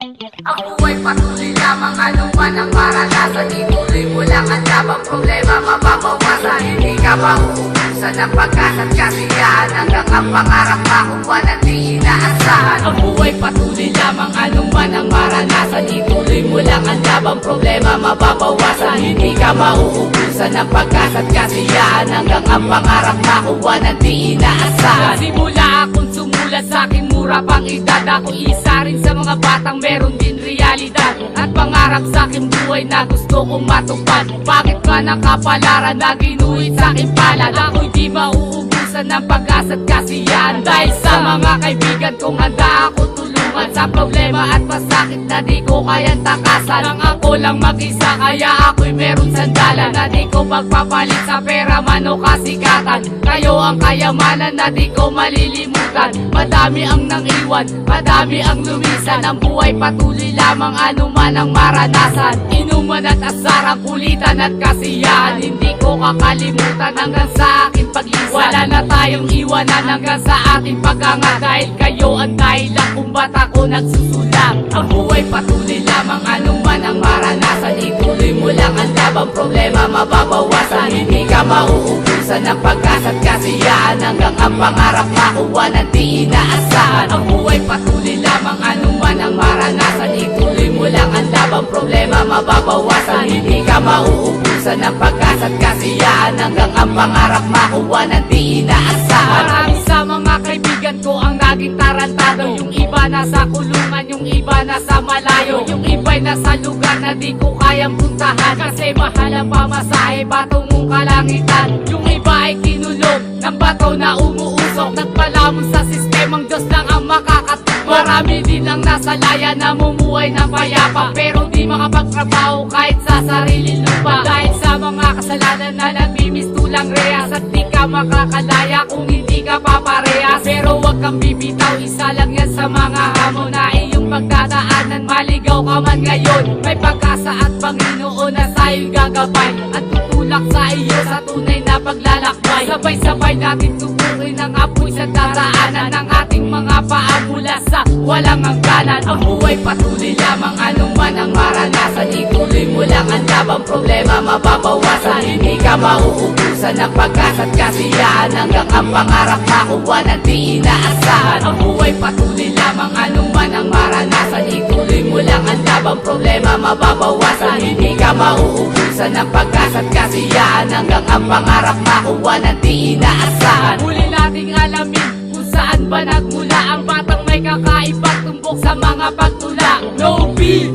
Ang buhay patuloy lamang, anuman ang maranasan. Ituloy mo lang ang labang problema, mababawasan. Hindi ka mauubusan ng pag-asa at kasiyahan, hanggang ang pangarap makuha ng di inaasahan. Ang buhay patuloy lamang, anuman ang maranasan. Ituloy mo lang ang labang problema, mababawasan. Hindi ka mauubusan ng pag-asa at kasiyahan, hanggang ang pangarap makuha ng di inaasahan. Simula akong sumulat sa aking mura pang edad, ako isa rin sa mga batang meron din realidad at pangarap sa aking buhay na gusto kong matupad. Bakit ka nakapalaran na ginuhit sa aking palad? Ako'y di mauubusan ng pag-asa at kasiyahan, dahil sa mga kaibigan kong handa ako tulungan sa problema at masakit na di ko kayang takasan. Nang ako lang mag-isa, kaya ako'y meron sandalan na di ko magpapalit sa pera man o kasikatan. Kayo ang kayamanan na di ko malilimutan. Madami ang nangiwan, madami ang lumisan. Ang buhay patuloy lamang, anuman ang maranasan. Inuman at asarang, kulitan at kasiyahan, hindi ko kakalimutan hanggang sa aking paglisan. Wala na tayong iwanan hanggang sa ating pag-angat, dahil kayo ang dahilan kung ba't ako nagsusulang. Ang buhay patuloy lamang, anuman ang maranasan. Ituloy mo lang ang labang problema, mababawasan. Hindi ka mauubusan ng pag-asa at kasiyahan, hanggang ang pangarap makuha ng di inaasahan. Ang buhay patuloy lamang, anuman ang maranasan. Ituloy mo lang ang labang problema, mababawasan. Hindi ka mauubusan ng pag-asa at kasiyahan, hanggang ang pangarap makuha ng di inaasahan. Marami sa mga kaibigan ko ang naging tarantado. Yung iba nasa kulungan, yung iba nasa malayo, yung iba'y nasa lugar na di ko kayang puntahan, kasi mahal ang pamasahe patungong kalangitan. Yung iba ay kinulog ng bato na umuusok, nagpalamon sa sistemang Diyos lang ang makakatok. Marami din ang nasa laya, namumuhay ng payapa, pero di makapagtrabaho kahit sa sarili lupa, dahil sa mga kasalanan na nagmimistulang rehas. At di ka makakalaya kung hindi ka paparehas, pero wag kang bibitaw, isa lang yan sa mga hamon na iyong pagdadaanan. Maligaw ka man ngayon, may pag-asa at Panginoon na sa'yo'y gagabay at tutulak sa iyo sa tunay na paglalakbay. Sabay-sabay natin tubukin ang apoy sa daraanan ng ating mga paa mula sa walang hangganan. Ang buhay patuloy lamang, anuman ang maranasan. Ituloy mo lang ang labang problema, mababawasan. Hindi ka mauubusan ng pag-asa at kasiyahan, hanggang ang pangarap makuha ng di inaasahan. Ang buhay patuloy lamang, anuman ang maranasan. Ituloy mo lang ang labang problema, mababawasan. Hindi ka mauubusan ng pag-asa at kasiyahan, hanggang ang pangarap makuha ng di inaasahan. Muli nating alamin kung saan ba nagmula ang batang may kakaibat tumbok sa mga pagtula. No beat!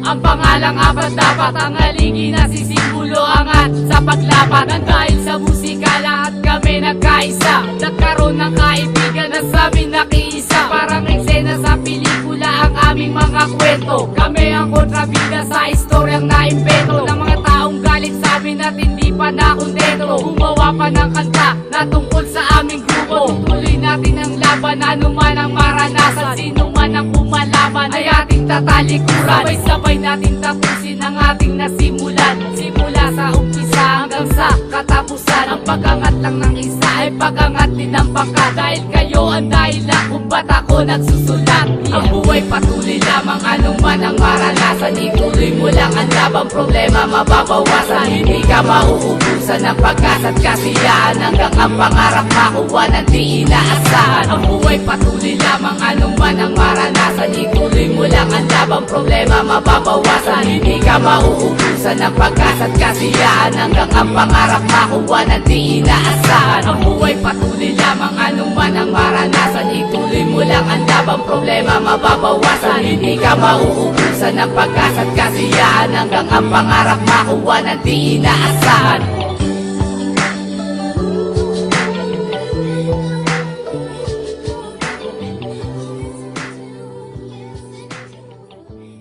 Ang pangalang apat, dapat ang haligi na sisimulo angat sa paglapat. Nang dahil sa musika lahat kami nagkaisa, nagkaroon ng kaibigan na sabi nakiisa. Parang eksena sa pelikula ang aming mga kwento. Kami ang kontrabida sa istoryang naimbento ng mga taong galit sa amin at hindi pa nakontento. Gumawa pa ng kanta na tungkol sa aming grupo. Tutuloy natin ang laban, anuman ang maranasan. Sino man ang pumalaban ay ating tatalikuran. Sabay-sabay natin tapusin ang ating nasimulan, simula sa umpisa hanggang sa katapusan. Ang pag-angat lang ng isa ay pag-angat din ng pangkat, dahil kayo ang dahilan kung ba't ako nagsusulat. Ang buhay patuloy lamang, anuman ang maranasan. Ituloy mo lang ang labang problema, mababawasan. Hindi ka mauubusan ng pag-asa at kasiyahan, hanggang ang pangarap makuha ng di inaasahan. Ang buhay patuloy lamang, anuman ang maranasan. Ituloy mo lang ang labang problema, mababawasan. Hindi ka mauubusan ng pag-asa at kasiyahan, hanggang ang pangarap makuha ng di inaasahan. Ang buhay patuloy lamang, anuman ang maranasan. Ituloy mo lang ang labang problema, mababawasan. Hindi ka mauubusan ng pag-asa at kasiyahan, hanggang ang pangarap makuha ng di inaasahan.